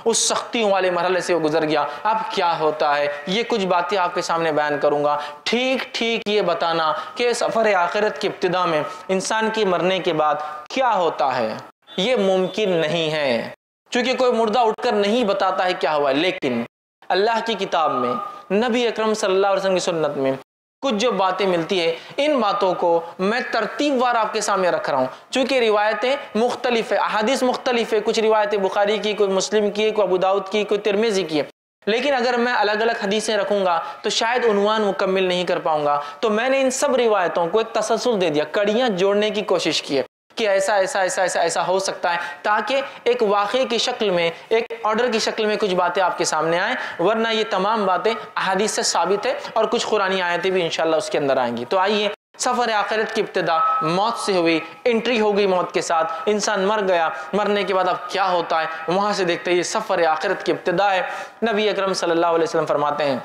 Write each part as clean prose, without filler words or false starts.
उस सख्तियों वाले मरहले से वो गुजर गया। अब क्या होता है, ये कुछ बातें आपके सामने बयान करूंगा। ठीक ठीक ये बताना कि सफ़र आखिरत की इब्तिदा में इंसान के मरने के बाद क्या होता है, ये मुमकिन नहीं है, क्योंकि कोई मुर्दा उठकर नहीं बताता है क्या हुआ। लेकिन अल्लाह की किताब में, नबी अकरम सल्लल्लाहु अलैहि वसल्लम की सुन्नत में कुछ जो बातें मिलती है, इन बातों को मैं तरतीबवार आपके सामने रख रहा हूँ। चूँकि रिवायतें मुख्तलिफ है, अहादीस मुख्तलिफ है, कुछ रिवायतें बुखारी की, कोई मुस्लिम की, कोई अबू दाऊद की, कोई तिरमिज़ी की है। लेकिन अगर मैं अलग अलग हदीसें रखूंगा तो शायद उन्वान मुकम्मिल नहीं कर पाऊंगा। तो मैंने इन सब रिवायतों को एक तसलसल दे दिया, कड़ियाँ जोड़ने की कोशिश की है कि ऐसा ऐसा ऐसा ऐसा ऐसा हो सकता है, ताकि एक वाक़े की शक्ल में, एक ऑर्डर की शक्ल में कुछ बातें आपके सामने आए। वरना ये तमाम बातें अहादीस से साबित है और कुछ कुरानी आयतें भी इंशाअल्लाह उसके अंदर आएंगी। तो आइए, सफ़र आखिरत की इब्तिदा मौत से हुई, एंट्री हो गई मौत के साथ, इंसान मर गया, मरने के बाद अब क्या होता है वहाँ से देखते हैं। ये सफ़र आखिरत की इब्तिदा है। नबी अकरम सल्लल्लाहु अलैहि वसल्लम फरमाते हैं,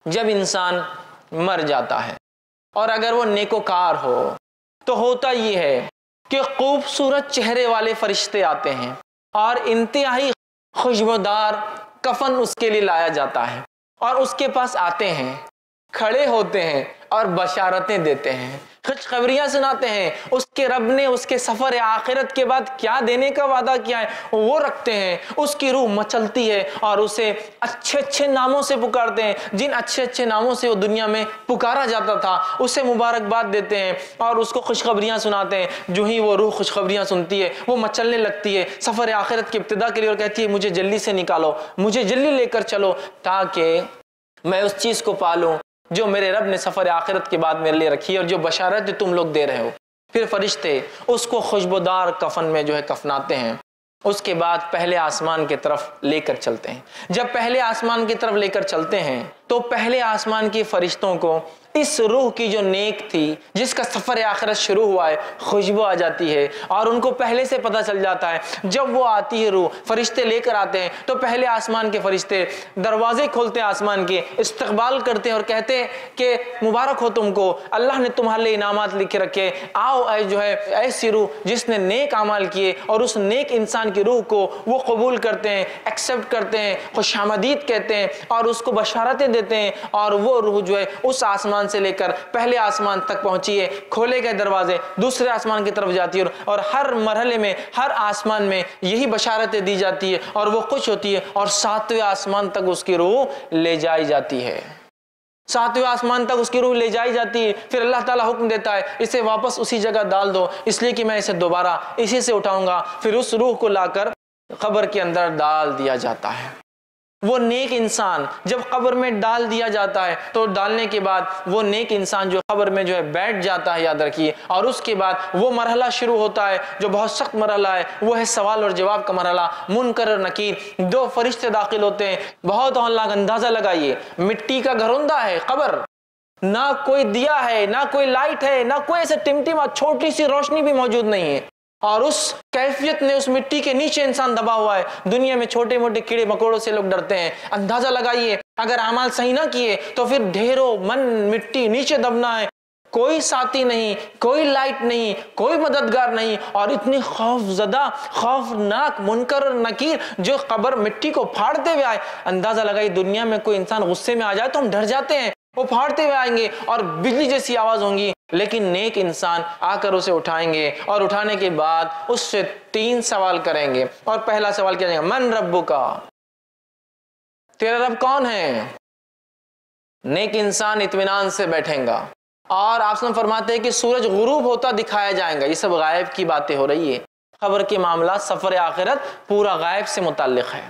जब इंसान मर जाता है और अगर वो नेकोकार हो तो होता ये है कि खूबसूरत चेहरे वाले फरिश्ते आते हैं और इंतहाई खुशबूदार कफन उसके लिए लाया जाता है और उसके पास आते हैं, खड़े होते हैं और बशारतें देते हैं, खुशखबरियां सुनाते हैं। उसके रब ने उसके सफ़र आखिरत के बाद क्या देने का वादा किया है वो रखते हैं। उसकी रूह मचलती है और उसे अच्छे अच्छे नामों से पुकारते हैं, जिन अच्छे अच्छे नामों से वो दुनिया में पुकारा जाता था उसे मुबारकबाद देते हैं और उसको खुशखबरियां सुनाते हैं। जो ही वो रूह खुशखबरियां सुनती है वो मचलने लगती है सफ़र आखिरत की इब्तिदा के लिए और कहती है, मुझे जल्दी से निकालो, मुझे जल्दी लेकर चलो, ताकि मैं उस चीज़ को पालूं जो मेरे रब ने सफ़र आखिरत के बाद मेरे लिए रखी है और जो बशारत तुम लोग दे रहे हो। फिर फरिश्ते उसको खुशबूदार कफन में जो है कफनाते हैं। उसके बाद पहले आसमान की तरफ लेकर चलते हैं। जब पहले आसमान की तरफ लेकर चलते हैं तो पहले आसमान के फरिश्तों को इस रूह की जो नेक थी, जिसका सफ़र आखिरत शुरू हुआ है, खुशबू आ जाती है और उनको पहले से पता चल जाता है। जब वो आती है रूह, फरिश्ते लेकर आते हैं तो पहले आसमान के फरिश्ते दरवाजे खोलते हैं, आसमान के इस्तकबाल करते हैं और कहते हैं कि मुबारक हो तुमको, अल्लाह ने तुम्हारे लिए इनामात लिखे रखे, आओ जो है ऐसी रूह जिसने नेक अमाल किए। और उस नेक इंसान की रूह को वो कबूल करते हैं, एक्सेप्ट करते हैं, खुशामदीद कहते हैं और उसको बशारतें देते हैं। और वो रूह जो है उस आसमान से लेकर पहले आसमान तक पहुंची है, खोले गए दरवाजे दूसरे आसमान की तरफ जाती है और हर मरहले में, हर आसमान में यही बशारतें दी जाती है और वो खुश होती है और 7वें आसमान तक उसकी रूह ले जाई जाती है। 7वें आसमान तक उसकी रूह ले जाई जाती है। फिर अल्लाह ताला हुक्म देता है, इसे वापस उसी जगह डाल दो, इसलिए कि मैं इसे दोबारा इसी से उठाऊंगा। फिर उस रूह को लाकर कब्र के अंदर डाल दिया जाता है। वो नेक इंसान जब कब्र में डाल दिया जाता है तो डालने के बाद वो नेक इंसान जो कब्र में जो है बैठ जाता है, याद रखिए। और उसके बाद वो मरहला शुरू होता है जो बहुत सख्त मरहला है, वो है सवाल और जवाब का मरहला। मुनकर और नकीर 2 फरिश्ते दाखिल होते हैं। बहुत अंदाजा लगाइए, मिट्टी का घरौंदा है कब्र, ना कोई दिया है, ना कोई लाइट है, ना कोई ऐसे टिमटिमा छोटी सी रोशनी भी मौजूद नहीं है और उस कैफियत ने उस मिट्टी के नीचे इंसान दबा हुआ है। दुनिया में छोटे मोटे कीड़े मकोड़ों से लोग डरते हैं। अंदाजा लगाइए, अगर अमाल सही ना किए तो फिर ढेरों मन मिट्टी नीचे दबना है, कोई साथी नहीं, कोई लाइट नहीं, कोई मददगार नहीं और इतनी खौफजदा खौफनाक मुनकर और नकीर जो कब्र मिट्टी को फाड़ते हुए आए। अंदाजा लगाइए, दुनिया में कोई इंसान गुस्से में आ जाए तो हम डर जाते हैं, वो फाड़ते हुए आएंगे और बिजली जैसी आवाज होंगी। लेकिन नेक इंसान आकर उसे उठाएंगे और उठाने के बाद उससे 3 सवाल करेंगे। और पहला सवाल किया जाएगा, मन रब्बुका, तेरा रब कौन है। नेक इंसान इत्मीनान से बैठेगा और आप फरमाते हैं कि सूरज गुरूब होता दिखाया जाएगा। ये सब गायब की बातें हो रही है। खबर के मामला सफर आखिरत पूरा गायब से मुताल्लिक है।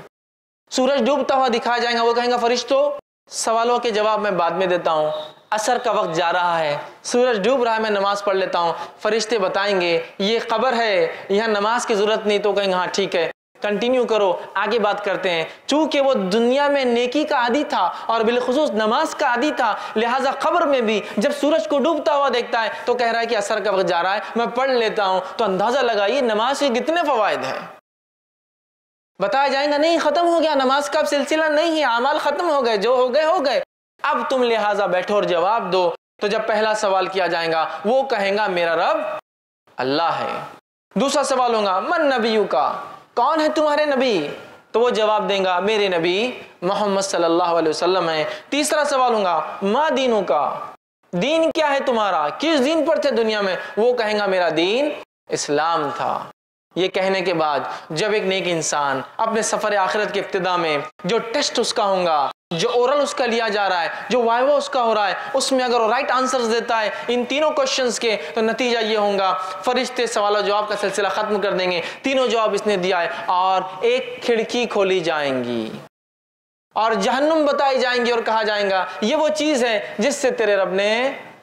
सूरज डूबता हुआ दिखाया जाएगा। वो कहेंगे, फरिश्तों सवालों के जवाब मैं बाद में देता हूँ, असर का वक्त जा रहा है, सूरज डूब रहा है, मैं नमाज पढ़ लेता हूँ। फरिश्ते बताएंगे ये कब्र है, यहाँ नमाज की जरूरत नहीं। तो कहेंगे हाँ ठीक है, कंटिन्यू करो, आगे बात करते हैं। चूंकि वो दुनिया में नेकी का आदी था और बिलखुसूस नमाज का आदी था, लिहाजा खबर में भी जब सूरज को डूबता हुआ देखता है तो कह रहा है कि असर का वक्त जा रहा है, मैं पढ़ लेता हूं। तो अंदाजा लगाइए नमाज के कितने फवायद हैं। बताया जाएगा नहीं खत्म हो गया, नमाज का सिलसिला नहीं है, अमाल खत्म हो गए, जो हो गए हो गए, अब तुम लिहाजा बैठो और जवाब दो। तो जब पहला सवाल किया जाएगा वो कहेगा मेरा रब अल्लाह है। दूसरा सवाल होगा मन नबियू का, कौन है तुम्हारे नबी। तो वो जवाब देगा मेरे नबी मोहम्मद सल्लल्लाहु अलैहि वसल्लम है। तीसरा सवाल होगा मा दीनों का, दीन क्या है तुम्हारा, किस दीन पर थे दुनिया में? वो कहेगा मेरा दीन इस्लाम था। ये कहने के बाद जब एक नेक इंसान अपने सफर आखिरत के इब्तिदा में जो टेस्ट उसका होगा, जो ओरल उसका लिया जा रहा है, जो वाइवा उसका हो रहा है, उसमें अगर वो राइट आंसर्स देता है इन तीनों क्वेश्चंस के, तो नतीजा ये होगा फरिश्ते सवाल जवाब का सिलसिला खत्म कर देंगे। तीनों जवाब इसने दिया है और एक खिड़की खोली जाएंगी और जहन्नुम बताई जाएंगी और कहा जाएगा ये वो चीज है जिससे तेरे रब ने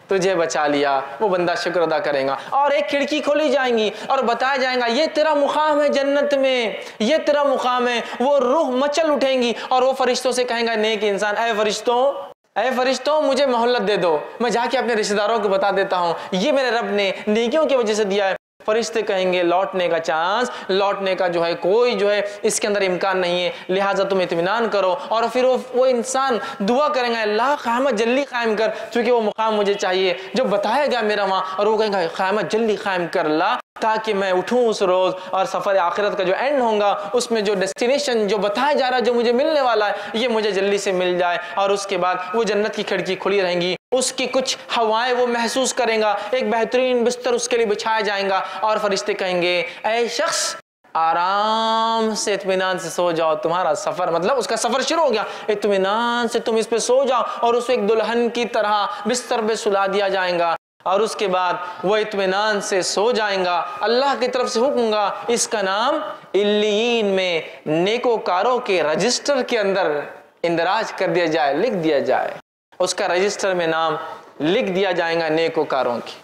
तुझे बचा लिया। वो बंदा शुक्र अदा करेगा और एक खिड़की खोली जाएंगी और बताया जाएगा ये तेरा मुकाम है जन्नत में, ये तेरा मुकाम है। वो रूह मचल उठेंगी और वो फरिश्तों से कहेगा नेक इंसान, ऐ फरिश्तों मुझे मोहल्लत दे दो, मैं जाके अपने रिश्तेदारों को बता देता हूँ ये मेरे रब ने नेकियों की वजह से दिया है। फरिश्ते कहेंगे लौटने का चांस, लौटने का जो है कोई जो है इसके अंदर इम्कान नहीं है, लिहाजा तुम इत्मीनान करो। और फिर वो इंसान दुआ करेंगे अल्लाह क़यामत जल्दी कायम कर, क्योंकि वो मुकाम मुझे चाहिए जो बताया गया मेरा वहाँ। और वो कहेंगे क़यामत जल्दी कायम कर अल्लाह, ताकि मैं उठूं उस रोज और सफर आखिरत का जो एंड होगा उसमें जो डेस्टिनेशन जो बताया जा रहा है, जो मुझे मिलने वाला है, ये मुझे जल्दी से मिल जाए। और उसके बाद वो जन्नत की खिड़की खुली रहेंगी, उसकी कुछ हवाएं वो महसूस करेगा, एक बेहतरीन बिस्तर उसके लिए बिछाया जाएगा और फरिश्ते कहेंगे ऐ शख्स आराम से इत्मीनान से सो जाओ, तुम्हारा सफर मतलब उसका सफर शुरू हो गया, इत्मीनान से तुम इस पे सो जाओ। और उसको एक दुल्हन की तरह बिस्तर पे सुला दिया जाएगा और उसके बाद वो इत्मीनान से सो जाएगा। अल्लाह की तरफ से हुक्म होगा इसका नाम इल्लीयीन में नेकोकारों के रजिस्टर के अंदर इंदराज कर दिया जाए, लिख दिया जाए, उसका रजिस्टर में नाम लिख दिया जाएगा नेकोकारों की।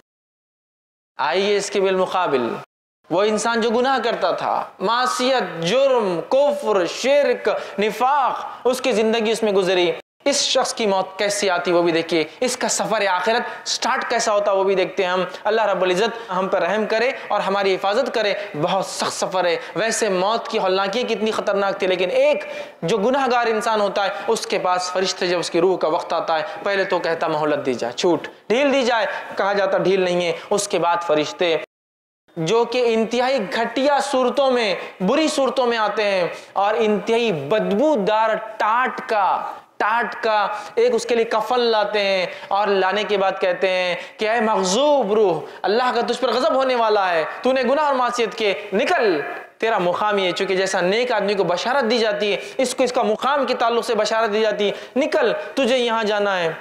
आइए इसके बिलमुकाबिल वो इंसान जो गुनाह करता था, मासियत, जुर्म, कुफ्र, शिर्क, निफाक, उसकी जिंदगी उसमें गुजरी, इस शख्स की मौत कैसी आती वो भी देखिए, इसका सफर आखिरत स्टार्ट कैसा होता वो भी देखते हैं हम। अल्लाह रब्बुल इज्जत हम पर रहम करे और हमारी हिफाजत करे। बहुत सख्त सफर है, वैसे मौत की हौलनाकी कितनी खतरनाक थी, लेकिन एक जो गुनाहगार इंसान होता है उसके पास फरिश्ते जब उसकी रूह का वक्त आता है, पहले तो कहता मोहलत दी जाए, छूट ढील दी जाए, कहा जाता ढील नहीं है। उसके बाद फरिश्ते जो कि इंतहाई घटिया सूरतों में, बुरी सूरतों में आते हैं और इंतहाई बदबूदार टाट का एक उसके लिए कफन लाते हैं और लाने के बाद कहते हैं कि ऐ मग़ज़ूब रूह, अल्लाह का तुझ पर गज़ब होने वाला है, तूने गुनाह और मासियत के, निकल, तेरा मुकाम ये। चूंकि जैसा नेक आदमी को बशारत दी जाती है, इसको इसका मुकाम के ताल्लुक से बशारत दी जाती है, निकल तुझे यहां जाना है।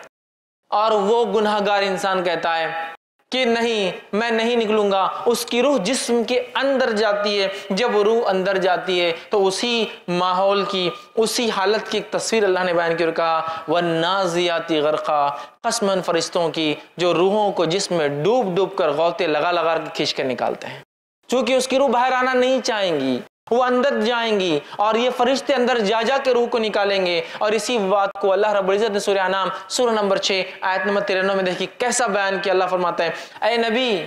और वो गुनाहगार इंसान कहता है कि नहीं, मैं नहीं निकलूंगा। उसकी रूह जिस्म के अंदर जाती है, जब वो रूह अंदर जाती है तो उसी माहौल की, उसी हालत की एक तस्वीर अल्लाह ने बयान की और कहा वन्नाज़ियाति ग़रक़ा, क़स्मन फरिश्तों की जो रूहों को जिस्म में डूब डूब कर गौते लगा लगा कर खींच कर निकालते हैं। चूंकि उसकी रूह बाहर आना नहीं चाहेंगी, वो अंदर जाएंगी और ये फरिश्ते अंदर जा के रूह को निकालेंगे। और इसी बात को अल्लाह रब्बुल इज्जत ने सूरह अनाम सूरह नंबर 6 आयत नंबर 93 में देखिए कैसा बयान किया। अल्लाह फरमाता है ऐ नबी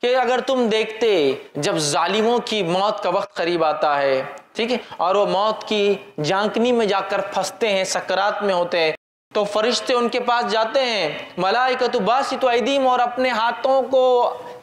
कि अगर तुम देखते जब जालिमों की मौत का वक्त करीब आता है, ठीक है, और वो मौत की झांकनी में जाकर फंसते हैं, सकरात में होते हैं, तो फरिश्ते उनके पास जाते हैं, मलाइकतु बासितु अयदीहिम, और अपने हाथों को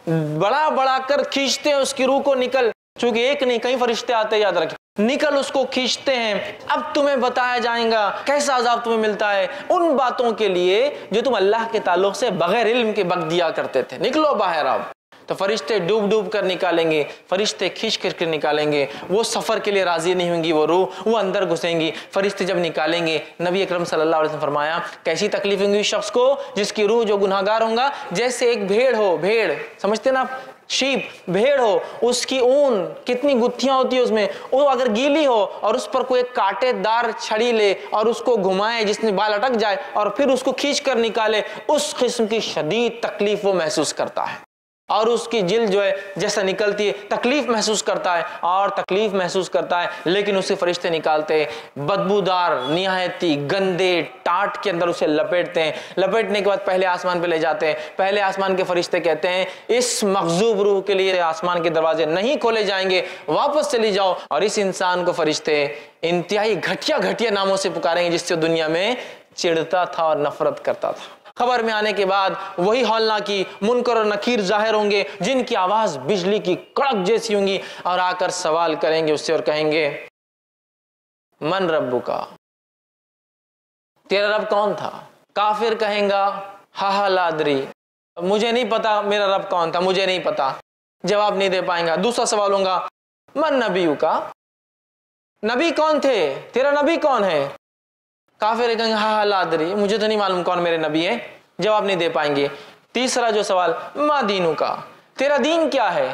बड़ा बड़ा कर खींचते हैं उसकी रूह को, निकल। चूंकि एक नहीं कई फरिश्ते आते, याद रखें, निकल उसको खींचते हैं। अब तुम्हें बताया जाएगा कैसा अजाब तुम्हें मिलता है उन बातों के लिए जो तुम अल्लाह के ताल्लुक से बगैर इल्म के बक दिया करते थे, निकलो बाहर। अब तो फरिश्ते डूब डूब कर निकालेंगे, फरिश्ते खींच कर निकालेंगे। वो सफर के लिए राजी नहीं होंगी वो रूह, वो अंदर घुसेंगी। फरिश्ते जब निकालेंगे, नबी अकरम सल्लल्लाहु अलैहि वसल्लम फरमाया कैसी तकलीफ होंगी उस शख्स को जिसकी रूह, जो गुनाहगार होगा, जैसे एक भेड़ हो, भेड़ समझते ना, शीप, भेड़ हो, उसकी ऊन कितनी गुत्थियां होती है उसमें, वो अगर गीली हो और उस पर कोई एक कांटेदार छड़ी ले और उसको घुमाए जिसमें बाल अटक जाए और फिर उसको खींच कर निकाले, उस किस्म की शदीद तकलीफ वो महसूस करता है। और उसकी जिल्द जो है जैसा निकलती है, तकलीफ महसूस करता है और तकलीफ महसूस करता है। लेकिन उसे फरिश्ते निकालते हैं, बदबूदार निहायती गंदे टाट के अंदर उसे लपेटते हैं। लपेटने के बाद पहले आसमान पे ले जाते हैं। पहले आसमान के फरिश्ते कहते हैं इस मग़ज़ूब रूह के लिए आसमान के दरवाजे नहीं खोले जाएंगे, वापस चली जाओ। और इस इंसान को फरिश्ते इंतहाई घटिया घटिया नामों से पुकारेंगे जिससे दुनिया में चिढ़ता था और नफरत करता था। खबर में आने के बाद वही हौलनाकी मुनकर और नकीर जाहिर होंगे जिनकी आवाज बिजली की कड़क जैसी होंगी और आकर सवाल करेंगे उससे और कहेंगे मन रब्बुका, तेरा रब कौन था? काफिर कहेगा हा ला अदरी, मुझे नहीं पता मेरा रब कौन था, मुझे नहीं पता, जवाब नहीं दे पाएगा। दूसरा सवाल होगा मन नबीयुका, नबी कौन थे, तेरा नबी कौन है? काफिर कहेंगे हा ला अदरी, मुझे तो नहीं मालूम कौन मेरे नबी है, जवाब नहीं दे पाएंगे। तीसरा जो सवाल मा दीनुका, तेरा दीन क्या है?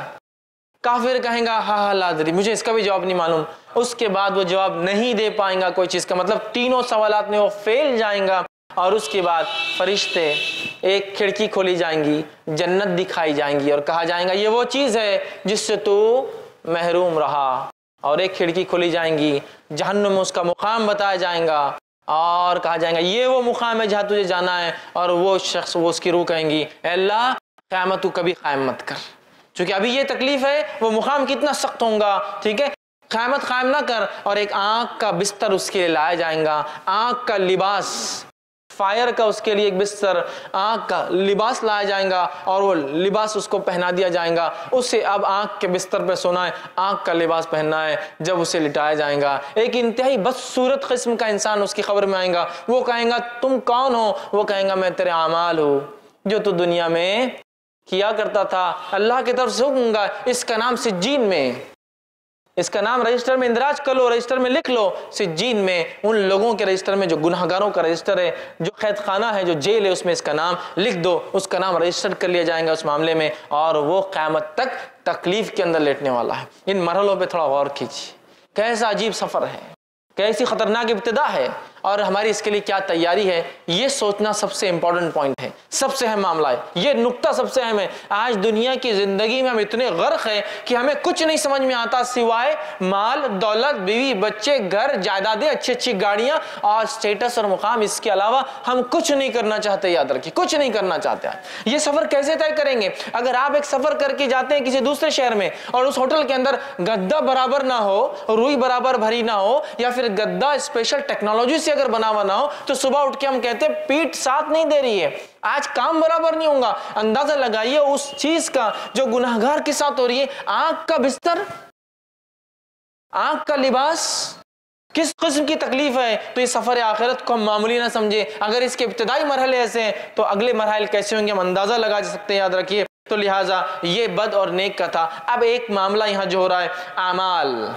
काफिर कहेगा हा ला अदरी, मुझे इसका भी जवाब नहीं मालूम। उसके बाद वो जवाब नहीं दे पाएगा कोई चीज का, मतलब तीनों सवालात में वो फेल जाएगा। और उसके बाद फरिश्ते, एक खिड़की खोली जाएंगी, जन्नत दिखाई जाएंगी और कहा जाएगा ये वो चीज है जिससे तू महरूम रहा। और एक खिड़की खोली जाएंगी, जहन्नुम में उसका मुकाम बताया जाएगा और कहा जाएगा ये वो मुकाम है जहां तुझे जाना है। और वो शख्स, वो उसकी रूह कहेंगी अल्लाह क़यामत तू कभी कायम मत कर, क्योंकि अभी ये तकलीफ है, वो मुकाम कितना सख्त होगा, ठीक है, क़यामत कायम ना कर। और एक आँख का बिस्तर उसके लिए लाया जाएगा, आँख का लिबास, फायर का उसके लिए एक बिस्तर, आँख का लिबास लाया जाएगा और वो लिबास उसको पहना दिया जाएगा। उससे अब आँख के बिस्तर पे सोना है, आँख का लिबास पहनना है। जब उसे लिटाया जाएगा, एक इंतहाई बदसूरत किस्म का इंसान उसकी खबर में आएगा। वो कहेगा तुम कौन हो? वो कहेगा मैं तेरे आमाल हूँ जो तू दुनिया में किया करता था, अल्लाह की तरफ से हुक्म, इसका नाम सिज्जीन में, इसका नाम रजिस्टर में इंदराज कर लो, रजिस्टर में लिख लो। सिज्जीन में उन लोगों के रजिस्टर में जो गुनाहगारों का रजिस्टर है, जो कैद खाना है, जो जेल है, उसमें इसका नाम लिख दो, उसका नाम रजिस्टर कर लिया जाएगा उस मामले में। और वो क़यामत तक तकलीफ के अंदर लेटने वाला है। इन मरहलों पे थोड़ा गौर कीजिए, कैसा अजीब सफर है, कैसी खतरनाक इब्तिदा है और हमारी इसके लिए क्या तैयारी है, ये सोचना सबसे इंपॉर्टेंट पॉइंट है, सबसे अहम मामला है, ये नुक्ता सबसे अहम है। आज दुनिया की जिंदगी में हम इतने गर्क हैं कि हमें कुछ नहीं समझ में आता सिवाय माल, दौलत, बीवी, बच्चे, घर, जायदादें, अच्छी अच्छी गाड़ियां और स्टेटस और मुकाम। इसके अलावा हम कुछ नहीं करना चाहते, याद रखिए, कुछ नहीं करना चाहते हैं। ये सफर कैसे तय करेंगे? अगर आप एक सफर करके जाते हैं किसी दूसरे शहर में और उस होटल के अंदर गद्दा बराबर ना हो, रुई बराबर भरी ना हो, या फिर गद्दा स्पेशल टेक्नोलॉजी से अगर बना हुआ ना हो, तो सुबह उठ के हम कहते हैं पीठ साथ नहीं दे रही है, आज काम बराबर नहीं होगा। अंदाजा लगाइए उस चीज का जो गुनाहगार के साथ हो रही है। आंख का बिस्तर, आंख का लिबास, किस किस्म की तकलीफ है। तो इस सफर आखिरत को हम मामूली ना समझे। अगर इसके इब्तिदाई मरहले ऐसे हैं तो अगले मरहले कैसे होंगे हम अंदाजा लगा सकते हैं, याद रखिए। तो लिहाजा ये बद और नेक का था। अब एक मामला यहां जो हो रहा है, आमाल।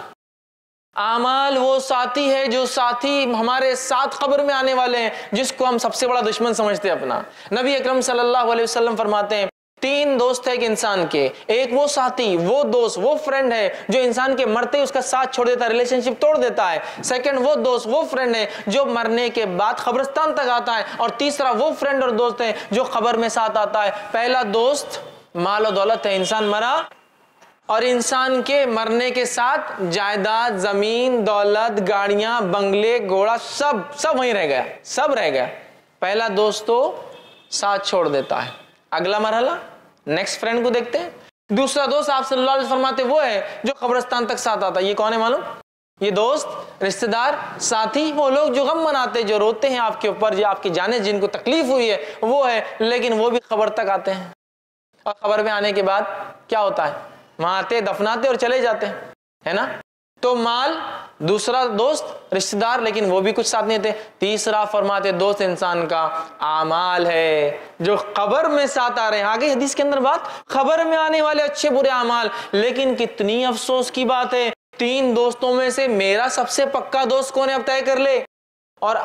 आमाल वो साथी है जो साथी हमारे साथ खबर में आने वाले हैं, जिसको हम सबसे बड़ा दुश्मन समझते हैं अपना। नबी अकरम सल्लल्लाहु अलैहि वसल्लम फरमाते हैं तीन दोस्त है एक इंसान के, एक वो साथी, वो दोस्त, वो फ्रेंड है जो इंसान के मरते ही उसका साथ छोड़ देता है, रिलेशनशिप तोड़ देता है। सेकंड वो दोस्त, वो फ्रेंड है जो मरने के बाद कब्रिस्तान तक आता है। और तीसरा वो फ्रेंड और दोस्त है जो खबर में साथ आता है। पहला दोस्त माल और दौलत है, इंसान मरा और इंसान के मरने के साथ जायदाद, जमीन, दौलत, गाड़ियां, बंगले, घोड़ा, सब वहीं रह गया, सब रह गया। पहला दोस्त तो साथ छोड़ देता है। अगला मरहला, नेक्स्ट फ्रेंड को देखते हैं। दूसरा दोस्त आप सल्लल्लाहु अलैहि वसल्लम फरमाते वो है जो कब्रिस्तान तक साथ आता है। ये कौन है मालूम? ये दोस्त, रिश्तेदार, साथी, वो लोग जो गम मनाते, जो रोते हैं आपके ऊपर, जो आपकी जाने जिनको तकलीफ हुई है वो है, लेकिन वो भी खबर तक आते हैं। और खबर में आने के बाद क्या होता है, वहां आते, दफनाते और चले जाते हैं, है ना। तो माल, दूसरा दोस्त, रिश्तेदार, लेकिन वो भी कुछ साथ नहीं थे। तीसरा फरमाते दोस्त इंसान का आमाल है जो खबर में साथ आ रहे हैं। आगे हदीस के अंदर बात, खबर में आने वाले अच्छे बुरे आमाल। लेकिन कितनी अफसोस की बात है, तीन दोस्तों में से मेरा सबसे पक्का दोस्त कौन है अब तय कर ले। और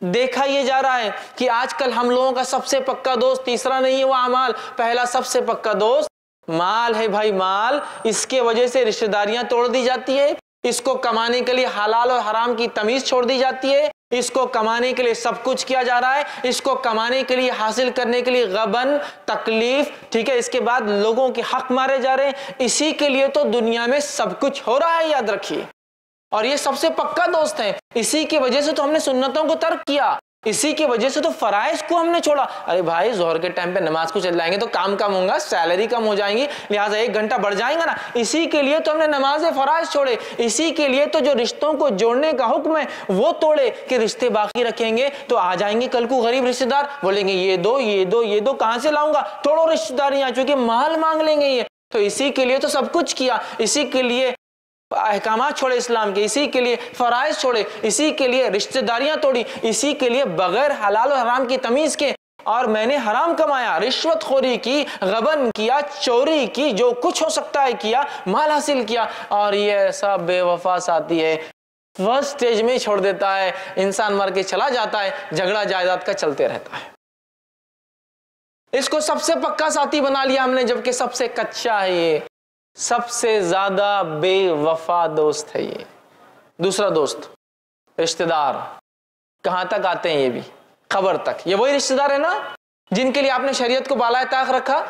देखा यह जा रहा है कि आजकल हम लोगों का सबसे पक्का दोस्त तीसरा नहीं है वो आमाल, पहला सबसे पक्का दोस्त माल है भाई, माल। इसके वजह से रिश्तेदारियां तोड़ दी जाती है, इसको कमाने के लिए हलाल और हराम की तमीज छोड़ दी जाती है, इसको कमाने के लिए सब कुछ किया जा रहा है, इसको कमाने के लिए, हासिल करने के लिए गबन, तकलीफ, ठीक है, इसके बाद लोगों के हक मारे जा रहे हैं। इसी के लिए तो दुनिया में सब कुछ हो रहा है, याद रखिए। और ये सबसे पक्का दोस्त है। इसी की वजह से तो हमने सुन्नतों को तर्क किया, इसी की वजह से तो फराइज को हमने छोड़ा। अरे भाई जोहर के टाइम पे नमाज को चल जाएंगे तो काम कम होगा, सैलरी कम हो जाएंगी, लिहाजा 1 घंटा बढ़ जाएगा ना। इसी के लिए तो हमने नमाज फराइज छोड़े, इसी के लिए तो जो रिश्तों को जोड़ने का हुक्म है वो तोड़े कि रिश्ते बाकी रखेंगे तो आ जाएंगे कल को गरीब रिश्तेदार, बोलेंगे ये दो ये दो ये दो, कहां से लाऊंगा, तोड़ो रिश्तेदारियां, चूंकि माल मांग लेंगे ये। तो इसी के लिए तो सब कुछ किया, इसी के लिए अहकामात छोड़े इस्लाम के, इसी के लिए फ़राइज़ छोड़े, इसी के लिए रिश्तेदारियां तोड़ी, इसी के लिए बगैर हलाल और हराम की तमीज़ के, और मैंने हराम कमाया, रिश्वतखोरी की, गबन किया, चोरी की, जो कुछ हो सकता है किया, माल हासिल किया, और ये ऐसा बेवफा साथी है, फर्स्ट स्टेज में ही छोड़ देता है, इंसान मर के चला जाता है, झगड़ा जायदाद का चलते रहता है। इसको सबसे पक्का साथी बना लिया हमने, जबकि सबसे कच्चा है ये, सबसे ज्यादा बेवफा दोस्त है ये। दूसरा दोस्त रिश्तेदार, कहां तक आते हैं ये भी, खबर तक। ये वही रिश्तेदार है ना जिनके लिए आपने शरीयत को बालाए ताक रखा,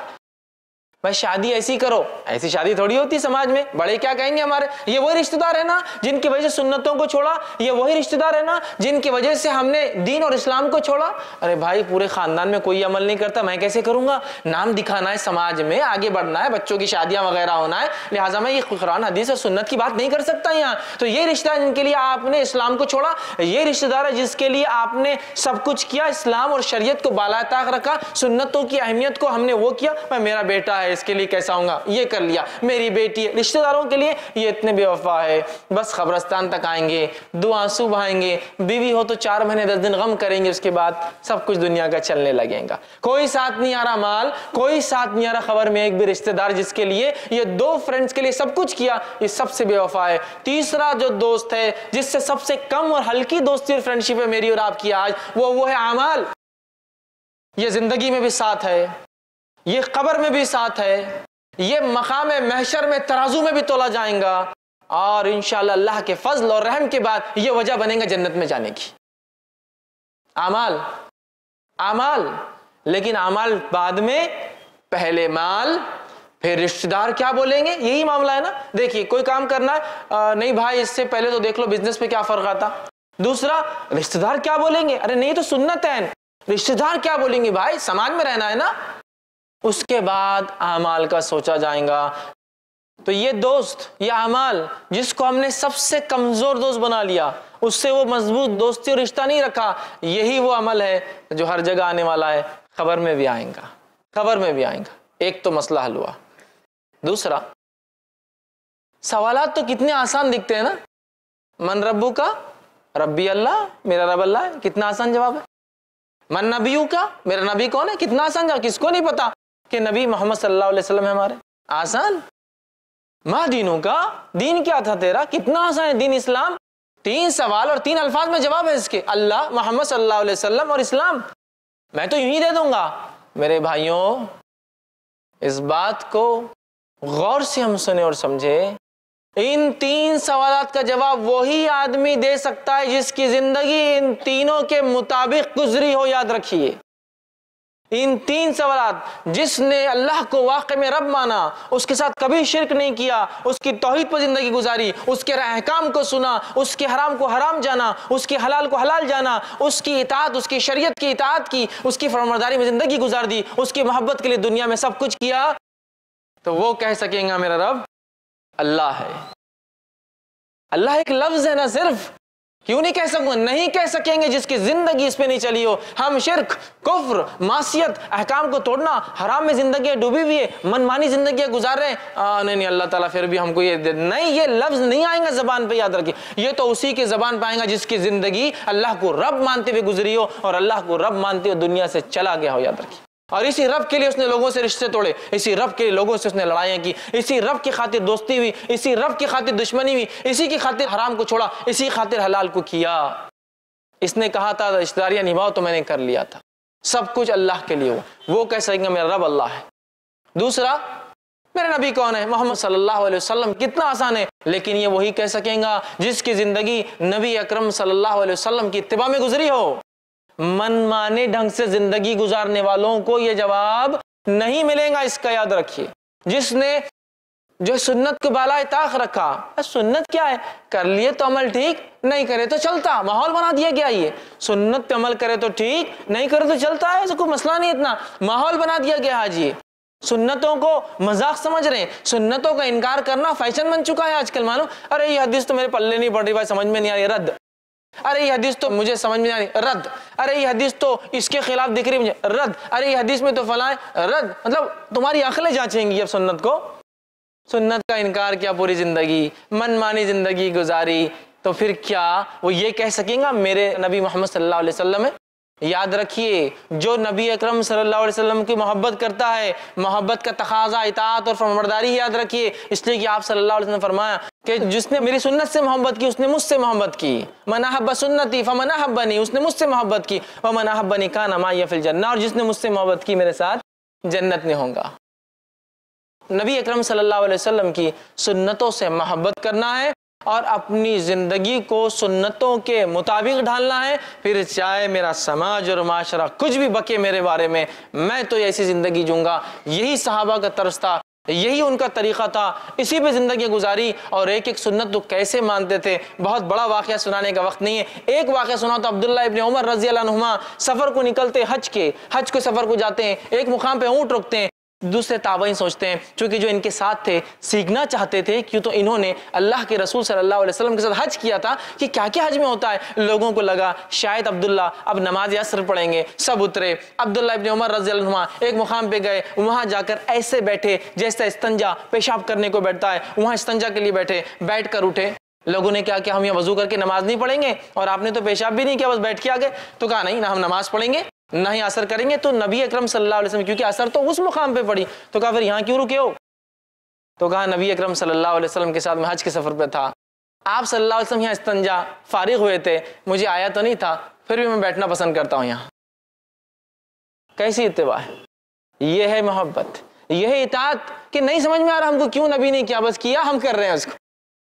भाई शादी ऐसी करो, ऐसी शादी थोड़ी होती समाज में, बड़े क्या कहेंगे हमारे। ये वही रिश्तेदार है ना जिनकी वजह से सुन्नतों को छोड़ा, ये वही रिश्तेदार है ना जिनकी वजह से हमने दीन और इस्लाम को छोड़ा। अरे भाई पूरे खानदान में कोई अमल नहीं करता, मैं कैसे करूंगा, नाम दिखाना है समाज में, आगे बढ़ना है, बच्चों की शादियां वगैरह होना है, लिहाजा मैं ये कुरान हदीस और सुन्नत की बात नहीं कर सकता यहाँ। तो ये रिश्तेदार जिनके लिए आपने इस्लाम को छोड़ा, ये रिश्तेदार है जिसके लिए आपने सब कुछ किया, इस्लाम और शरीयत को बाला ताक रखा, सुन्नतों की अहमियत को हमने वो किया। मैं मेरा बेटा है इसके लिए कैसा होगा, ये कर लिया, मेरी बेटी है। रिश्तेदारों के लिए ये इतने बेवफा है, बस कब्रिस्तान तक आएंगे, 2 आंसू बहाएंगे, बीवी हो तो 4 महीने 10 दिन गम करेंगे, उसके बाद सब कुछ दुनिया का चलने लगेगा। कोई साथ नहीं आ रहा माल, कोई साथ नहीं आ रहा खबर में, एक भी रिश्तेदार जिसके लिए ये 2 फ्रेंड्स के लिए सब कुछ किया, ये सबसे बेवफा है। तीसरा जो दोस्त है जिससे सबसे कम और हल्की दोस्ती और फ्रेंडशिप है मेरी और आपकी आज, वो है अमाल। ये जिंदगी में भी साथ है, ये कब्र में भी साथ है, ये मकाम महशर में तराजू में भी तोला जाएगा, और इंशाअल्लाह अल्लाह के फजल और रहम के बाद ये वजह बनेगा जन्नत में जाने की। अमाल, अमाल, लेकिन अमाल बाद में, पहले माल फिर रिश्तेदार क्या बोलेंगे, यही मामला है ना। देखिए कोई काम करना है, नहीं भाई इससे पहले तो देख लो बिजनेस पे क्या फर्क आता। दूसरा रिश्तेदार क्या बोलेंगे, अरे नहीं तो सुन्नत है, रिश्तेदार क्या बोलेंगे, भाई समाज में रहना है ना। उसके बाद अमाल का सोचा जाएगा। तो ये दोस्त, ये अमाल जिसको हमने सबसे कमजोर दोस्त बना लिया, उससे वो मजबूत दोस्ती और रिश्ता नहीं रखा, यही वो अमल है जो हर जगह आने वाला है, खबर में भी आएगा, खबर में भी आएगा। एक तो मसला हल हुआ। दूसरा, सवालात तो कितने आसान दिखते हैं ना, मन रब्बू का, रब्बी अल्लाह, मेरा रब अल्लाह है, कितना आसान जवाब है। मन नबीयू का, मेरा नबी कौन है, कितना आसान जवाब, किसको नहीं पता कि नबी मोहम्मद सल्लल्लाहु अलैहि वसल्लम है हमारे, आसान। माँ दीनों का, दीन क्या था तेरा, कितना आसान है दीन इस्लाम। 3 सवाल और 3 अल्फाज में जवाब है इसके, अल्लाह, मोहम्मद सल्लल्लाहु अलैहि वसल्लम और इस्लाम। मैं तो यूं ही दे दूंगा। मेरे भाइयों, इस बात को गौर से हम सुने और समझे, इन 3 सवालात का जवाब वही आदमी दे सकता है जिसकी जिंदगी इन तीनों के मुताबिक गुजरी हो। याद रखिए, इन 3 सवालात, जिसने अल्लाह को वाकई में रब माना, उसके साथ कभी शिर्क नहीं किया, उसकी तौहीद पर जिंदगी गुजारी, उसके अहकाम को सुना, उसके हराम को हराम जाना, उसके हलाल को हलाल जाना, उसकी इताअत, उसकी शरीयत की इताअत की, उसकी फरमाबरदारी में जिंदगी गुजार दी, उसकी मोहब्बत के लिए दुनिया में सब कुछ किया, तो वो कह सकेगा मेरा रब अल्लाह है। अल्लाह एक लफ्ज है ना सिर्फ, क्यों नहीं कह सकूंगा, नहीं कह सकेंगे जिसकी जिंदगी इस पे नहीं चली हो। हम शिर्क, कुफ्र, मासियत, अहकाम को तोड़ना, हराम में जिंदगी डूबी हुई है, मनमानी जिंदगी गुजार रहे हैं, नहीं अल्लाह ताला फिर भी हमको ये नहीं, ये लफ्ज नहीं आएगा जबान पे, याद रखिए। ये तो उसी के जबान पे आएगा जिसकी जिंदगी अल्लाह को रब मानते हुए गुजरी हो और अल्लाह को रब मानते हुए दुनिया से चला गया हो, याद रखिए। और इसी रब के लिए उसने लोगों से रिश्ते तोड़े, इसी रब के लिए लोगों से उसने लड़ाइयाँ की, इसी रब की खातिर दोस्ती हुई, इसी रब की खातिर दुश्मनी हुई, इसी की खातिर हराम को छोड़ा, इसी खातिर हलाल को किया। इसने कहा था रिश्तेदारियाँ निभाओ, तो मैंने कर लिया था। सब कुछ अल्लाह के लिए हुआ, वो कह सकेंगे मेरा रब अल्लाह है। दूसरा, मेरा नबी कौन है, मोहम्मद सल्लल्लाहु अलैहि वसल्लम, कितना आसान है। लेकिन ये वही कह सकेगा जिसकी जिंदगी नबी अकरम सल्लल्लाहु अलैहि वसल्लम की इत्तिबा में गुजरी हो। मनमाने ढंग से जिंदगी गुजारने वालों को यह जवाब नहीं मिलेगा, इसका याद रखिए। जिसने जो सुन्नत को बालाए ताक रखा, सुन्नत क्या है, कर लिए तो अमल ठीक, नहीं करे तो चलता, माहौल बना दिया गया। ये सुन्नत पे अमल करे तो ठीक, नहीं करे तो चलता है, ऐसा कोई मसला नहीं, इतना माहौल बना दिया गया। आज ये सुन्नतों को मजाक समझ रहे हैं, सुन्नतों का इनकार करना फैशन बन चुका है आजकल। मानो अरे ये हदीस तो मेरे पल्ले नहीं पड़ रही भाई, समझ में नहीं आ रही, रद्द। अरे ये हदीस तो मुझे समझ में नहीं आ रही, रद्द। अरे ये हदीस तो इसके खिलाफ दिख रही मुझे, रद्द। अरे ये हदीस में तो फलां, रद्द। मतलब तुम्हारी अक्लें जांचेंगी अब सुन्नत को। सुन्नत का इनकार किया पूरी ज़िंदगी, मनमानी ज़िंदगी गुजारी, तो फिर क्या वो ये कह सकेंगे मेरे नबी मोहम्मद सल्लल्लाहु अलैहि वसल्लम है? याद रखिए, जो नबी अकरम सल्लल्लाहु अलैहि वसल्लम की मोहब्बत करता है, मोहब्बत का तकाजा इताअत और फरमाबरदारी याद रखिए। इसलिए कि आप सल्लल्लाहु अलैहि वसल्लम ने फरमाया कि जिसने मेरी सुन्नत से मोहब्बत की उसने मुझसे मोहब्बत की। मन अहब्ब सुन्नती फमन अहब्बनी, उसने मुझसे मोहब्बत की। व मन अहब्बनी कान माई फिल जन्नह, और जिसने मुझसे मोहब्बत की मेरे साथ जन्नत में होगा। नबी अकरम सल्लल्लाहु अलैहि वसल्लम की सुन्नतों से मोहब्बत करना है और अपनी ज़िंदगी को सुन्नतों के मुताबिक ढालना है। फिर चाहे मेरा समाज और माशरा कुछ भी बके मेरे बारे में, मैं तो ऐसी ज़िंदगी जीऊँगा। यही सहाबा का तर्ज था, यही उनका तरीक़ा था, इसी पे ज़िंदगी गुजारी। और एक एक सुन्नत तो कैसे मानते थे। बहुत बड़ा वाक़या सुनाने का वक्त नहीं है, एक वाक़या सुना तो अब्दुल्लाह इब्न उमर रज़ी अल्लाह अन्हुमा सफ़र को निकलते, हज के सफ़र को जाते हैं। एक मुकाम पे ऊँट रुकते हैं, दूसरे ताबईन सोचते हैं क्योंकि जो इनके साथ थे सीखना चाहते थे, क्यों तो इन्होंने अल्लाह के रसूल सल्लल्लाहु अलैहि वसल्लम के साथ हज किया था कि क्या क्या हज में होता है। लोगों को लगा शायद अब्दुल्ला अब नमाज असर पढ़ेंगे। सब उतरे, अब्दुल्ला इब्न उमर रज़ी अल्लाहु अन्हुमा एक मुकाम पे गए, वहाँ जाकर ऐसे बैठे जैसे इस्तंजा पेशाब करने को बैठता है, वहाँ इस्तंजा के लिए बैठे। बैठ कर उठे, लोगों ने क्या किया, हम यहाँ वजू करके नमाज नहीं पढ़ेंगे और आपने तो पेशाब भी नहीं किया, बस बैठ के आ गए। तो कहा नहीं ना, हम नमाज पढ़ेंगे ना ही असर करेंगे। तो नबी अकरम सल्लल्लाहु अलैहि वसल्लम, क्योंकि असर तो उस मुकाम पे पड़ी, तो कहा फिर यहाँ क्यों रुके हो? तो कहा नबी अकरम सल्लल्लाहु अलैहि वसल्लम के साथ मैं हज के सफ़र पे था, आप सल्लल्लाहु अलैहि वसल्लम यहाँ इस्तंजा फारिग हुए थे, मुझे आया तो नहीं था, फिर भी मैं बैठना पसंद करता हूँ यहाँ। कैसी इत्तिबा है, ये है मोहब्बत, ये है इताअत। कि नहीं समझ में आ रहा हमको क्यों नबी ने किया, बस किया हम कर रहे हैं उसको,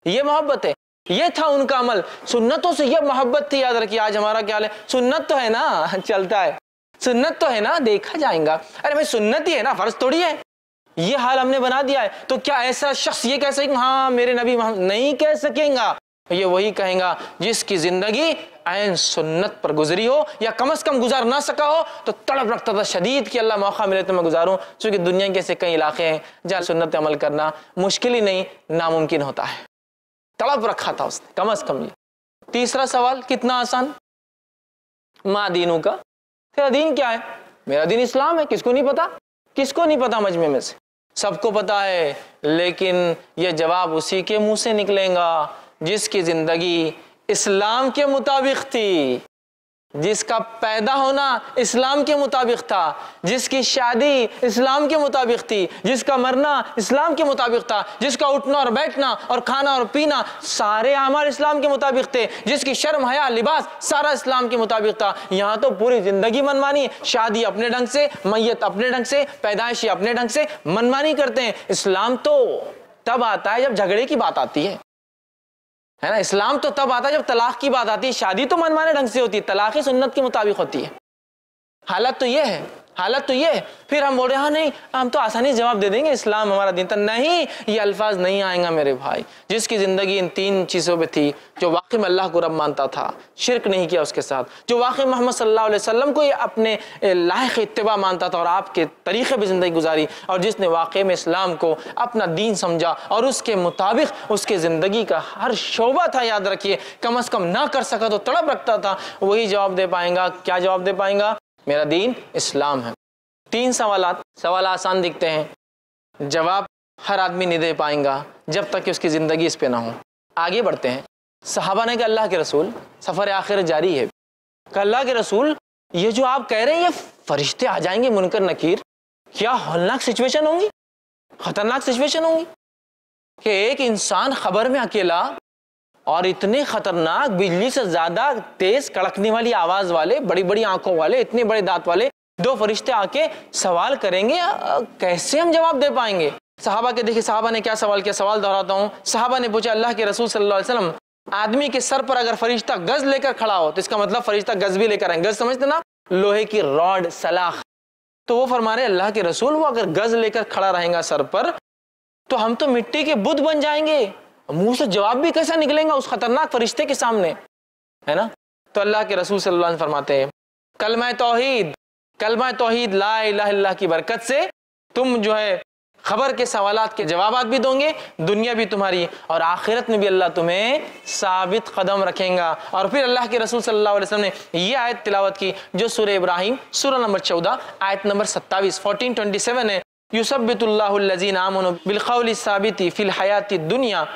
ये मोहब्बत है। ये था उनका अमल, सुन्नतों से ये मोहब्बत थी। याद रखिए, आज हमारा क्या है, सुन्नत तो है ना, चलता है, सुन्नत तो है ना, देखा जाएगा। अरे भाई सुन्नत ही है ना, फर्ज थोड़ी है। ये हाल हमने बना दिया है। तो क्या ऐसा शख्स ये कह सकेगा हाँ मेरे नबी नहीं कह सकेगा? ये वही कहेगा जिसकी जिंदगी ऐन सुन्नत पर गुजरी हो, या कम से कम गुजार ना सका हो तो तड़प रखता था शदीद कि अल्लाह मौका मिले तो मैं गुजारूं। क्योंकि दुनिया के ऐसे कई इलाके हैं जहाँ सुन्नत अमल करना मुश्किल ही नहीं, नामुमकिन होता है। तड़प रखा था उसने कम से कम। ये तीसरा सवाल कितना आसान, माँ दीनू का, तेरा दीन क्या है? मेरा दीन इस्लाम है। किसको नहीं पता? किसको नहीं पता? मजमे में से सबको पता है, लेकिन यह जवाब उसी के मुंह से निकलेगा जिसकी जिंदगी इस्लाम के मुताबिक थी, जिसका पैदा होना इस्लाम के मुताबिक था, जिसकी शादी इस्लाम के मुताबिक थी, जिसका मरना इस्लाम के मुताबिक था, जिसका उठना और बैठना और खाना और पीना सारे अमाल इस्लाम के मुताबिक थे, जिसकी शर्म हया लिबास सारा इस्लाम के मुताबिक था। यहाँ तो पूरी जिंदगी मनमानी, शादी अपने ढंग से, मैयत अपने ढंग से, पैदाइशी अपने ढंग से, मनमानी करते हैं। इस्लाम तो तब आता है जब झगड़े की बात आती है ना। इस्लाम तो तब आता है जब तलाक की बात आती है। शादी तो मनमाने ढंग से होती है, तलाक ही सुन्नत के मुताबिक होती है। हालत तो ये है, हालत तो ये है। फिर हम बोल रहे हाँ नहीं, हम तो आसानी जवाब दे देंगे इस्लाम हमारा दिन था। नहीं, ये अल्फाज नहीं आएगा मेरे भाई। जिसकी ज़िंदगी इन तीन चीज़ों पे थी, जो वाकई में अल्लाह को रब मानता था, शिरक नहीं किया उसके साथ, जो वाकई मोहम्मद सल्लल्लाहु अलैहि वसल्लम को ये अपने लायक इत्तिबा मानता था और आपके तरीक़े पर ज़िंदगी गुजारी, और जिसने वाकई में इस्लाम को अपना दीन समझा और उसके मुताबिक उसके ज़िंदगी का हर शोबा था, याद रखिए, कम अज़ कम ना कर सका तो तड़प रखता था, वही जवाब दे पाएगा। क्या जवाब दे पाएगा? मेरा दीन इस्लाम है। तीन सवाल आसान दिखते हैं, जवाब हर आदमी नहीं दे पाएगा जब तक कि उसकी ज़िंदगी इस पे ना हो। आगे बढ़ते हैं। सहाबा ने कहा अल्लाह के रसूल, सफ़र आखिर जारी है, कहा अल्लाह के रसूल ये जो आप कह रहे हैं ये फरिश्ते आ जाएंगे मुनकर नकीर, क्या हौलनाक सिचुएशन होंगी, ख़तरनाक सिचुएशन होंगी कि एक इंसान खबर में अकेला और इतने खतरनाक बिजली से ज़्यादा तेज़ कड़कने वाली आवाज़ वाले, बड़ी बड़ी आंखों वाले, इतने बड़े दांत वाले दो फरिश्ते आके सवाल करेंगे, कैसे हम जवाब दे पाएंगे? सहाबा के देखिए, सहाबा ने क्या सवाल किया, सवाल दोहराता हूँ। सहाबा ने पूछा अल्लाह के रसूल सल्लल्लाहु अलैहि वसल्लम, आदमी के सर पर अगर फरिश्ता गज लेकर खड़ा हो तो इसका मतलब फरिश्ता गज भी लेकर आए। गज समझते ना, लोहे की रॉड, सलाख। तो वो फरमा रहे अल्लाह के रसूल, वो अगर गज लेकर खड़ा रहेगा सर पर तो हम तो मिट्टी के बुत बन जाएंगे, मुंह से जवाब भी कैसा निकलेगा उस खतरनाक फरिश्ते के सामने, है ना? तो अल्लाह के रसूल सल्लल्लाहु अलैहि वसल्लम फरमाते हैं कलमा तौहीद ला इलाहा इल्लल्लाह की बरकत से तुम जो है खबर के सवालात के जवाबात भी दोगे, दुनिया भी तुम्हारी और आखिरत में भी अल्लाह तुम्हें साबित कदम रखेगा। और फिर अल्लाह के रसूल सल्लल्लाहु अलैहि वसल्लम ने ये आयत तिलावत की जो सूरह इब्राहिम सूरह नंबर 14 आयत नंबर 27 1427 है। युसब्बितुल्लाहुल्लज़ीना आमनु बिलक़ौलि साबिति फ़िल हयाति दुनिया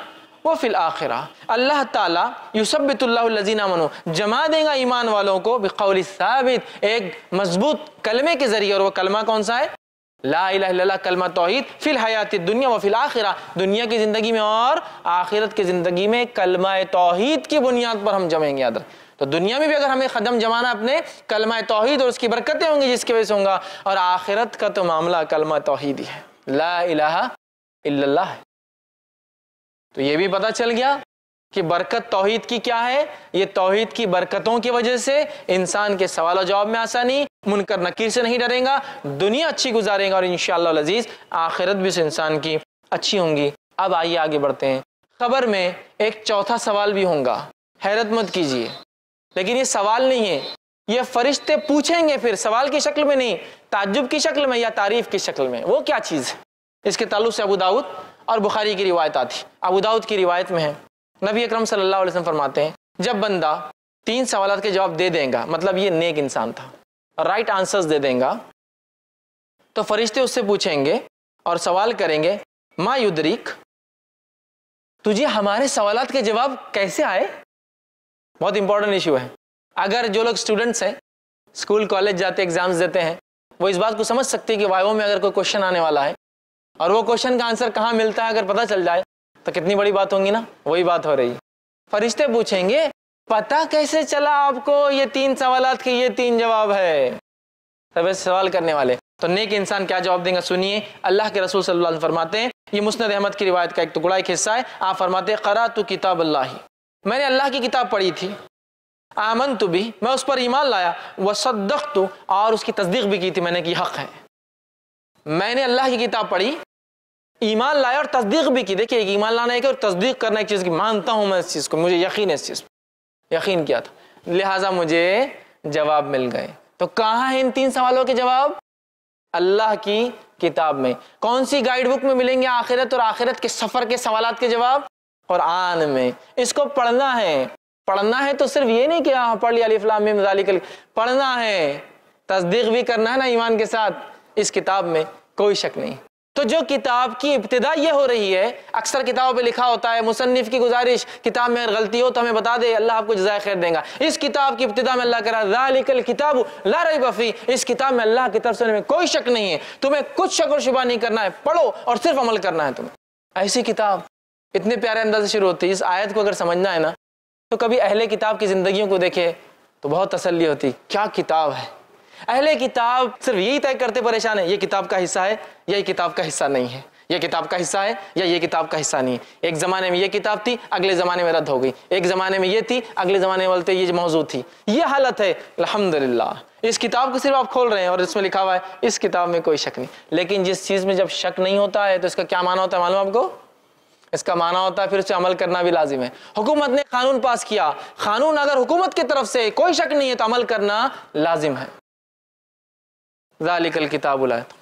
व फ़िल आखिरा। अल्लाह ताला युसब्बितुल्लाहुल्लज़ीना आमनु जमा देगा ईमान वालों को बिक़ौलि साबित, एक मजबूत कलमे के ज़रिए। और वो कलमा कौन सा है? ला इलाहा इल्लल्लाह, कलमा तौहीद। फ़िल हयाति दुनिया व फ़िल आखिरा, दुनिया की ज़िंदगी में और आखिरत की ज़िंदगी में कलमा तौहीद की बुनियाद पर हम जमेंगे। याद रखें, तो दुनिया में भी अगर हमें कदम जमाना अपने, कलमा तौहीद और उसकी बरकतें होंगी जिसकी वजह से होगा। और आखिरत का तो मामला कलमा तौहीद ही है, ला इलाहा इल्लल्लाह है। तो ये भी पता चल गया कि बरकत तौहीद की क्या है। ये तौहीद की बरकतों की वजह से इंसान के सवाल और जवाब में आसानी, मुनकर नकीर से नहीं डरेगा, दुनिया अच्छी गुजारेगा और इंशाअल्लाह अज़ीज़ आखिरत भी से इंसान की अच्छी होंगी। अब आइए आगे बढ़ते हैं। खबर में एक चौथा सवाल भी होगा, हैरत मत कीजिए, लेकिन ये सवाल नहीं है, ये फरिश्ते पूछेंगे, फिर सवाल की शक्ल में नहीं, ताज्जुब की शक्ल में या तारीफ की शक्ल में। वो क्या चीज़ है? इसके ताल्लुक से अबू दाऊद और बुखारी की रिवायत आती। अबू दाऊद की रिवायत में है, नबी अकरम सल्लल्लाहु अलैहि वसल्लम फरमाते हैं, जब बंदा 3 सवालात के जवाब दे देगा, मतलब ये नेक इंसान था, राइट आंसर्स दे देगा, तो फरिश्ते उससे पूछेंगे और सवाल करेंगे, मा युद्रिक, तुझे हमारे सवालात के जवाब कैसे आए? बहुत इंपॉर्टेंट इशू है। अगर जो लोग स्टूडेंट्स हैं, स्कूल कॉलेज जाते एग्जाम्स देते हैं, वो इस बात को समझ सकते हैं कि वाइवा में अगर कोई क्वेश्चन आने वाला है और वो क्वेश्चन का आंसर कहाँ मिलता है अगर पता चल जाए तो कितनी बड़ी बात होगी ना। वही बात हो रही। फरिश्ते पूछेंगे, पता कैसे चला आपको ये 3 सवालात के ये 3 जवाब है? सब सवाल करने वाले। तो नेक इंसान क्या जवाब देगा? सुनिए, अल्लाह के रसूल सल्लल्लाहु अलैहि वसल्लम फरमाते हैं, ये मुस्नद अहमद की रिवायत का एक टुकड़ा, एक हिस्सा है। आप फरमाते हैं, क़राअतु किताब अल्लाह, मैंने अल्लाह की किताब पढ़ी थी, आमनतु भी, मैं उस पर ईमान लाया, वसद्दक़तु, और उसकी तस्दीक भी की थी मैंने कि हक़ है। मैंने अल्लाह की किताब पढ़ी, ईमान लाया और तस्दीक भी की। देखिए, ईमान लाना है और तस्दीक करना एक चीज़ की, मानता हूँ मैं इस चीज़ को, मुझे यकीन है इस चीज़ पर, यकीन किया था, लिहाजा मुझे जवाब मिल गए। तो कहाँ है इन 3 सवालों के जवाब? अल्लाह की किताब में। कौन सी गाइड बुक में मिलेंगे आखिरत और आखिरत के सफ़र के सवालात के जवाब? कुरान में। इसको पढ़ना है। पढ़ना है तो सिर्फ ये नहीं कि हाँ पढ़ लिया अलिफ लाम मीम ज़ालिकल, पढ़ना है, तस्दीक भी करना है ना ईमान के साथ। इस किताब में कोई शक नहीं। तो जो किताब की इब्तिदा ये हो रही है, अक्सर किताबों पे लिखा होता है, मुसन्निफ की गुजारिश, किताब में अगर गलती हो तो हमें बता दे, अल्लाह आपको जज़ाए खैर देगा। इस किताब की इब्तिदा में अल्लाह कह रहा है, ज़ालिकल किताबु ला रैब फीह, इस किताब में अल्लाह की तरफ से में कोई शक नहीं है, तुम्हें कुछ शक और शुबा नहीं करना है, पढ़ो और सिर्फ अमल करना है तुम्हें। ऐसी किताब इतने प्यारे अंदाज से शुरू होती है। इस आयत को अगर समझना है ना, तो कभी अहले किताब की ज़िंदगियों को देखे तो बहुत तसल्ली होती। क्या किताब है! अहले किताब सिर्फ यही तय करते परेशान है, ये किताब का हिस्सा है या ये किताब का हिस्सा नहीं है, ये किताब का हिस्सा है या ये किताब का हिस्सा नहीं है। एक ज़माने में ये किताब थी, अगले ज़माने में रद्द हो गई, एक ज़माने में ये थी, अगले ज़माने में बोलते ये मौजूद थी। ये हालत है। अल्हम्दुलिल्लाह इस किताब को सिर्फ आप खोल रहे हैं और इसमें लिखा हुआ है इस किताब में कोई शक नहीं। लेकिन जिस चीज़ में जब शक नहीं होता है तो इसका क्या माना होता है मालूम आपको? इसका माना होता है फिर उसे अमल करना भी लाजिम है। हुकूमत ने कानून पास किया, कानून अगर हुकूमत की तरफ से कोई शक नहीं है तो अमल करना लाजिम है। ज़ालिकल किताबुल आयत,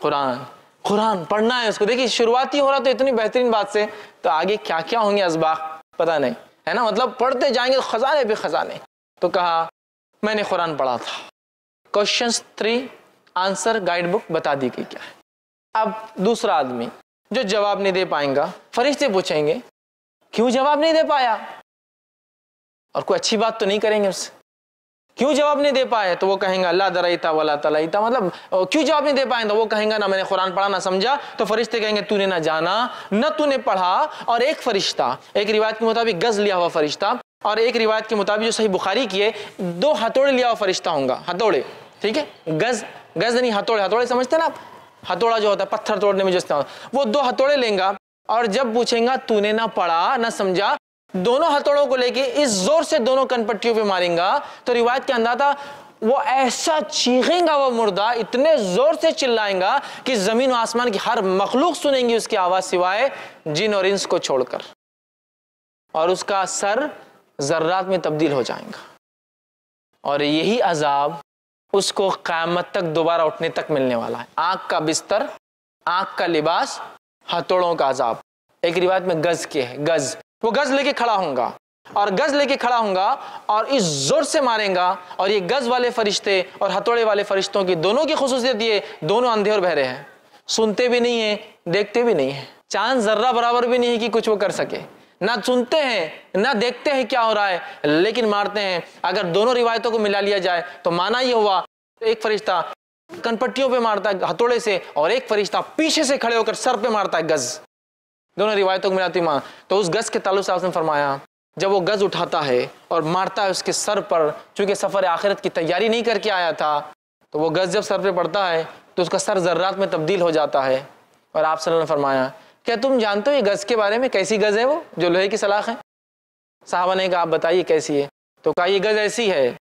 कुरान पढ़ना है उसको। देखिए, शुरुआती हो रहा तो इतनी बेहतरीन बात से, तो आगे क्या क्या होंगे असबाक पता नहीं है ना। मतलब पढ़ते जाएंगे तो खजाने पे खजाने। तो कहा मैंने कुरान पढ़ा था। क्वेश्चंस 3 आंसर गाइड बुक बता दी गई क्या है। अब दूसरा आदमी जो जवाब नहीं दे पाएगा, फरिश्ते पूछेंगे क्यों जवाब नहीं दे पाया, और कोई अच्छी बात तो नहीं करेंगे उससे। क्यों जवाब नहीं दे पाए तो वो कहेंगे ला दरईता वला तलईता, मतलब क्यों जवाब नहीं दे पाए तो वो कहेंगे ना मैंने कुरान पढ़ा ना समझा। तो फरिश्ते कहेंगे तूने ना जाना न तूने पढ़ा। और एक फरिश्ता, एक रिवायत के मुताबिक गज लिया हुआ फरिश्ता, और एक रिवायत के मुताबिक जो सही बुखारी की है 2 हथौड़े लिया हुआ फरिश्ता होगा। हथौड़े, ठीक है, गज नहीं, हथौड़े। हथौड़े समझते ना आप? हथौड़ा जो होता है पत्थर तोड़ने में जो इस्तेमाल, वो 2 हथौड़े लेंगे और जब पूछेगा तूने ना पढ़ा ना समझा, दोनों हथौड़ों को लेके इस जोर से दोनों कनपट्टियों पे मारेगा तो रिवायत के अंदाजा वो ऐसा चीखेगा, वो मुर्दा इतने जोर से चिल्लाएगा कि जमीन और आसमान की हर मखलूक सुनेंगी उसकी आवाज सिवाय जिन और इंस को छोड़कर, और उसका सर जर्रात में तब्दील हो जाएगा। और यही अजाब उसको क़यामत तक दोबारा उठने तक मिलने वाला है। आँख का बिस्तर, आँख का लिबास, हथौड़ों का अजाब। एक रिवायत में गज के है, गज, वो गज लेके खड़ा होगा और गज लेके खड़ा होगा और इस जोर से मारेगा। और ये गज वाले फरिश्ते और हथौड़े वाले फरिश्तों की दोनों की खुसूसियत ये, दोनों अंधे और बहरे हैं, सुनते भी नहीं है, देखते भी नहीं है, चांद जर्रा बराबर भी नहीं है कि कुछ वो कर सके। ना सुनते हैं ना देखते हैं क्या हो रहा है, लेकिन मारते हैं। अगर दोनों रिवायतों को मिला लिया जाए तो माना ये हुआ, तो एक फरिश्ता कनपट्टियों पे मारता है हथौड़े से और एक फरिश्ता पीछे से खड़े होकर सर पे मारता है गज। दोनों रिवायतों को मिलाती मां। तो उस गज के ताल्लुक से आपने फरमाया जब वो गज उठाता है और मारता है उसके सर पर, चूंकि सफर आखिरत की तैयारी नहीं करके आया था, तो वो गज जब सर पे पड़ता है तो उसका सर जर्रात में तब्दील हो जाता है। और आप सल्लल्लाहु अलैहि वसल्लम ने फरमाया क्या तुम जानते हो ये गज के बारे में, कैसी गज है वो जो लोहे की सलाख है? साहबा ने कहा आप बताइए कैसी है? तो कहा ये गज ऐसी है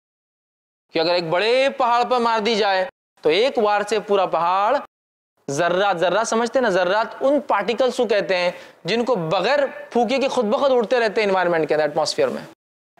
कि अगर एक बड़े पहाड़ पर मार दी जाए तो एक वार से पूरा पहाड़ जर्रात, जर्रात समझते हैं ना, जर्रात उन पार्टिकल्स को कहते हैं जिनको बगैर फूके के खुद ब खुद उड़ते रहते हैं एनवायरनमेंट के अंदर, एटमॉस्फेयर में,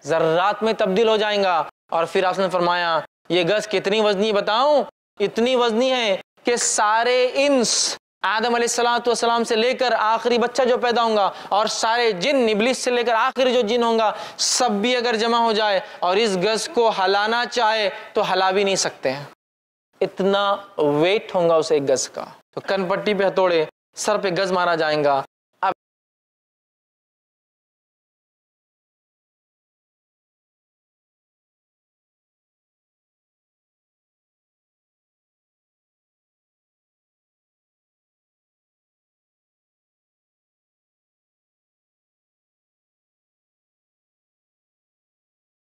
जर्रात में तब्दील हो जाएगा। और फिर आपने फरमाया ये गज कितनी वजनी बताऊं? इतनी वजनी है कि सारे इंस आदम अलैहिस्सलाम से लेकर आखिरी बच्चा जो पैदा होगा और सारे जिन इब्लिस से लेकर आखिरी जो जिन होगा सब भी अगर जमा हो जाए और इस गज को हलाना चाहे तो हला भी नहीं सकते हैं, इतना वेट होगा उसे एक गज का। तो कनपट्टी पे हथौड़े, सर पे गज मारा जाएगा